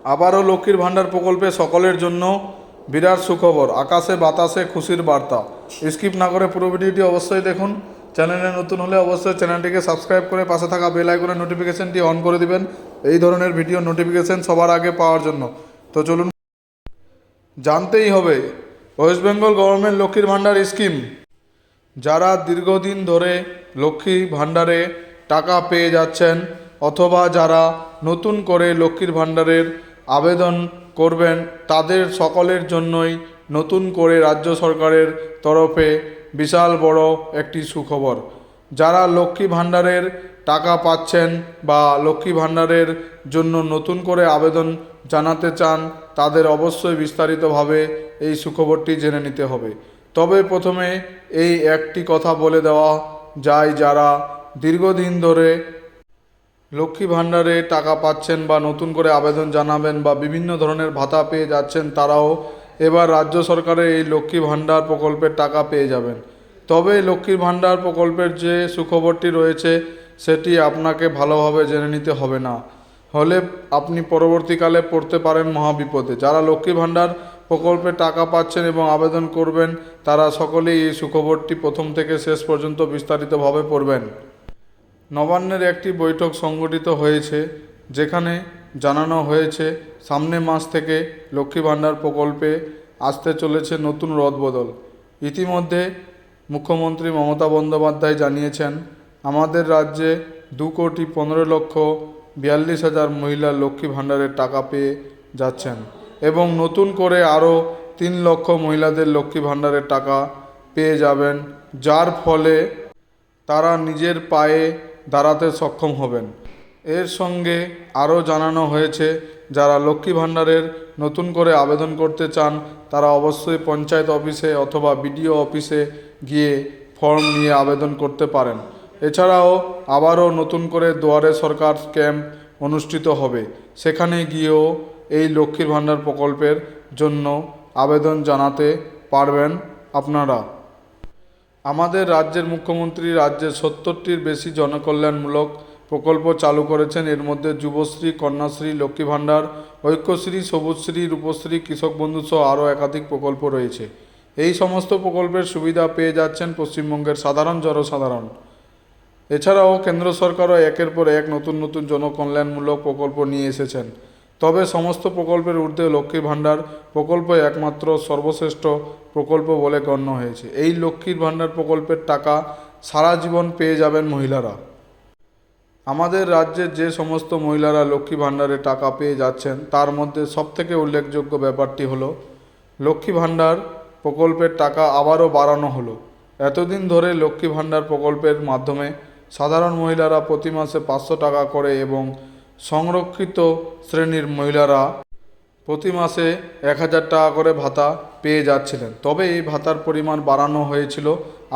আবারও লক্ষ্মীর ভাণ্ডার প্রকল্পে সকলের জন্য বিরাট সুখবর, আকাশে বাতাসে খুশির বার্তা। স্কিপ না করে পুরো ভিডিওটি অবশ্যই দেখুন। চ্যানেলে নতুন হলে অবশ্যই চ্যানেলটিকে সাবস্ক্রাইব করে পাশে থাকা বেল আইকনের নোটিফিকেশনটি অন করে দিবেন এই ধরনের ভিডিও নোটিফিকেশন সবার আগে পাওয়ার জন্য। তো চলুন, জানতেই হবে ওয়েস্ট বেঙ্গল গভর্নমেন্ট লক্ষ্মীর ভাণ্ডার স্কিম। যারা দীর্ঘদিন ধরে লক্ষ্মী ভাণ্ডারে টাকা পেয়ে যাচ্ছেন অথবা যারা নতুন করে লক্ষ্মীর ভাণ্ডারের আবেদন করবেন, তাদের সকলের জন্যই নতুন করে রাজ্য সরকারের তরফে বিশাল বড় একটি সুখবর। যারা লক্ষ্মী ভাণ্ডারের টাকা পাচ্ছেন বা লক্ষ্মী ভাণ্ডারের জন্য নতুন করে আবেদন জানাতে চান, তাদের অবশ্যই বিস্তারিতভাবে এই সুখবরটি জেনে নিতে হবে। তবে প্রথমে এই একটি কথা বলে দেওয়া যায়, যারা দীর্ঘদিন ধরে লক্ষ্মী ভাণ্ডারে টাকা পাচ্ছেন বা নতুন করে আবেদন জানাবেন বা বিভিন্ন ধরনের ভাতা পেয়ে যাচ্ছেন, তারাও এবার রাজ্য সরকারের এই লক্ষ্মী ভাণ্ডার প্রকল্পের টাকা পেয়ে যাবেন। তবে লক্ষ্মীর ভাণ্ডার প্রকল্পের যে সুখবরটি রয়েছে সেটি আপনাকে ভালোভাবে জেনে নিতে হবে, না হলে আপনি পরবর্তীকালে পড়তে পারেন মহাবিপদে। যারা লক্ষ্মী ভাণ্ডার প্রকল্পে টাকা পাচ্ছেন এবং আবেদন করবেন, তারা সকলেই এই সুখবরটি প্রথম থেকে শেষ পর্যন্ত বিস্তারিতভাবে পড়বেন। নবান্নের একটি বৈঠক সংগঠিত হয়েছে, যেখানে জানানো হয়েছে সামনে মাস থেকে লক্ষ্মী ভাণ্ডার প্রকল্পে আসতে চলেছে নতুন রদবদল। ইতিমধ্যে মুখ্যমন্ত্রী মমতা বন্দ্যোপাধ্যায় জানিয়েছেন, আমাদের রাজ্যে 2,15,42,000 মহিলা লক্ষ্মী ভাণ্ডারের টাকা পেয়ে যাচ্ছেন এবং নতুন করে আরও 3 লক্ষ মহিলাদের লক্ষ্মী ভাণ্ডারের টাকা পেয়ে যাবেন, যার ফলে তারা নিজের পায়ে দাঁড়াতে সক্ষম হবেন। এর সঙ্গে আরও জানানো হয়েছে, যারা লক্ষ্মী ভাণ্ডারের নতুন করে আবেদন করতে চান, তারা অবশ্যই পঞ্চায়েত অফিসে অথবা বিডিও অফিসে গিয়ে ফর্ম নিয়ে আবেদন করতে পারেন। এছাড়াও আবারও নতুন করে দুয়ারে সরকার ক্যাম্প অনুষ্ঠিত হবে, সেখানে গিয়েও এই লক্ষ্মীর ভাণ্ডার প্রকল্পের জন্য আবেদন জানাতে পারবেন আপনারা। আমাদের রাজ্যের মুখ্যমন্ত্রী রাজ্যে 70টির বেশি জনকল্যাণমূলক প্রকল্প চালু করেছেন। এর মধ্যে যুবশ্রী, কন্যাশ্রী, লক্ষ্মী ভাণ্ডার, ঐক্যশ্রী, সবুজশ্রী, রূপশ্রী, কৃষক বন্ধু সহ আরও একাধিক প্রকল্প রয়েছে। এই সমস্ত প্রকল্পের সুবিধা পেয়ে যাচ্ছেন পশ্চিমবঙ্গের সাধারণ জনসাধারণ। এছাড়াও কেন্দ্র সরকারও একের পর এক নতুন নতুন জনকল্যাণমূলক প্রকল্প নিয়ে এসেছেন। তবে সমস্ত প্রকল্পের ঊর্ধ্বে লক্ষ্মীর ভাণ্ডার প্রকল্প একমাত্র সর্বশ্রেষ্ঠ প্রকল্প বলে গণ্য হয়েছে। এই লক্ষ্মীর ভাণ্ডার প্রকল্পের টাকা সারা জীবন পেয়ে যাবেন মহিলারা। আমাদের রাজ্যের যে সমস্ত মহিলারা লক্ষ্মী ভাণ্ডারে টাকা পেয়ে যাচ্ছেন, তার মধ্যে সবথেকে উল্লেখযোগ্য ব্যাপারটি হলো লক্ষ্মী ভাণ্ডার প্রকল্পের টাকা আবারও বাড়ানো হলো। এতদিন ধরে লক্ষ্মী ভাণ্ডার প্রকল্পের মাধ্যমে সাধারণ মহিলারা প্রতি মাসে 500 টাকা করে এবং সংরক্ষিত শ্রেণীর মহিলারা প্রতি মাসে 1,000 টাকা করে ভাতা পেয়ে যাচ্ছিলেন। তবে এই ভাতার পরিমাণ বাড়ানো হয়েছিল,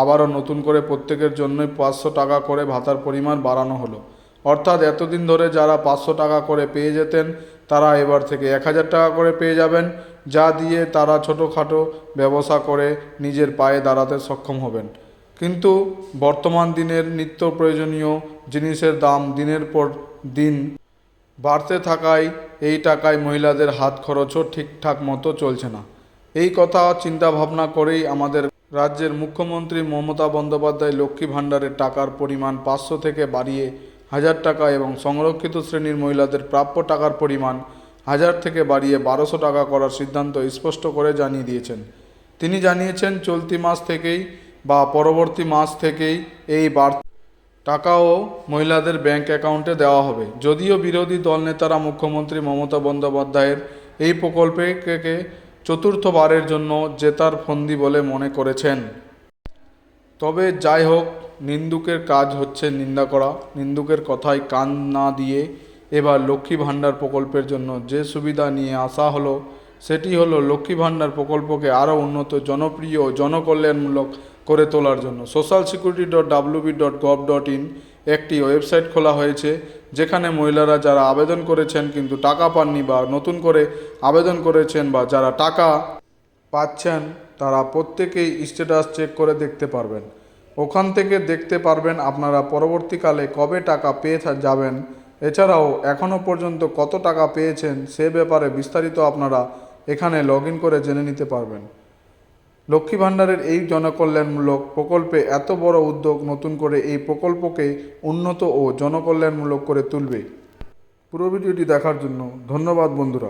আবারও নতুন করে প্রত্যেকের জন্যই 500 টাকা করে ভাতার পরিমাণ বাড়ানো হলো। অর্থাৎ এতদিন ধরে যারা 500 টাকা করে পেয়ে যেতেন, তারা এবার থেকে 1,000 টাকা করে পেয়ে যাবেন, যা দিয়ে তারা ছোটোখাটো ব্যবসা করে নিজের পায়ে দাঁড়াতে সক্ষম হবেন। কিন্তু বর্তমান দিনের নিত্য প্রয়োজনীয় জিনিসের দাম দিনের পর দিন বাড়তে থাকায় এই টাকায় মহিলাদের হাত খরচও ঠিকঠাক মতো চলছে না। এই কথা চিন্তা ভাবনা করেই আমাদের রাজ্যের মুখ্যমন্ত্রী মমতা বন্দ্যোপাধ্যায় লক্ষ্মী ভাণ্ডারের টাকার পরিমাণ 500 থেকে বাড়িয়ে 1,000 টাকা এবং সংরক্ষিত শ্রেণীর মহিলাদের প্রাপ্য টাকার পরিমাণ 1,000 থেকে বাড়িয়ে 1,200 টাকা করার সিদ্ধান্ত স্পষ্ট করে জানিয়ে দিয়েছেন। তিনি জানিয়েছেন, চলতি মাস থেকেই বা পরবর্তী মাস থেকেই এই টাকাও মহিলাদের ব্যাংক অ্যাকাউন্টে দেওয়া হবে। যদিও বিরোধী দলনেতারা মুখ্যমন্ত্রী মমতা বন্দ্যোপাধ্যায়ের এই প্রকল্পকে চতুর্থবারের জন্য জেতার ফন্দি বলে মনে করেছেন। তবে যাই হোক, নিন্দুকের কাজ হচ্ছে নিন্দা করা। নিন্দুকের কথায় কান না দিয়ে এবার লক্ষ্মী ভাণ্ডার প্রকল্পের জন্য যে সুবিধা নিয়ে আসা হলো, সেটি হলো লক্ষ্মী ভাণ্ডার প্রকল্পকে আরও উন্নত, জনপ্রিয় ও জনকল্যাণমূলক করে তোলার জন্য socialsecurity.wb.gov.in একটি ওয়েবসাইট খোলা হয়েছে, যেখানে মহিলারা যারা আবেদন করেছেন কিন্তু টাকা পাননি বা নতুন করে আবেদন করেছেন বা যারা টাকা পাচ্ছেন, তারা প্রত্যেকেই স্ট্যাটাস চেক করে দেখতে পারবেন। ওখান থেকে দেখতে পারবেন আপনারা পরবর্তীকালে কবে টাকা পেয়ে যাবেন, এছাড়াও এখনও পর্যন্ত কত টাকা পেয়েছেন সে ব্যাপারে বিস্তারিত আপনারা এখানে লগ ইন করে জেনে নিতে পারবেন। লক্ষ্মী ভাণ্ডারের এই জনকল্যাণমূলক প্রকল্পে এত বড় উদ্যোগ নতুন করে এই প্রকল্পকে উন্নত ও জনকল্যাণমূলক করে তুলবে। পুরো ভিডিওটি দেখার জন্য ধন্যবাদ বন্ধুরা।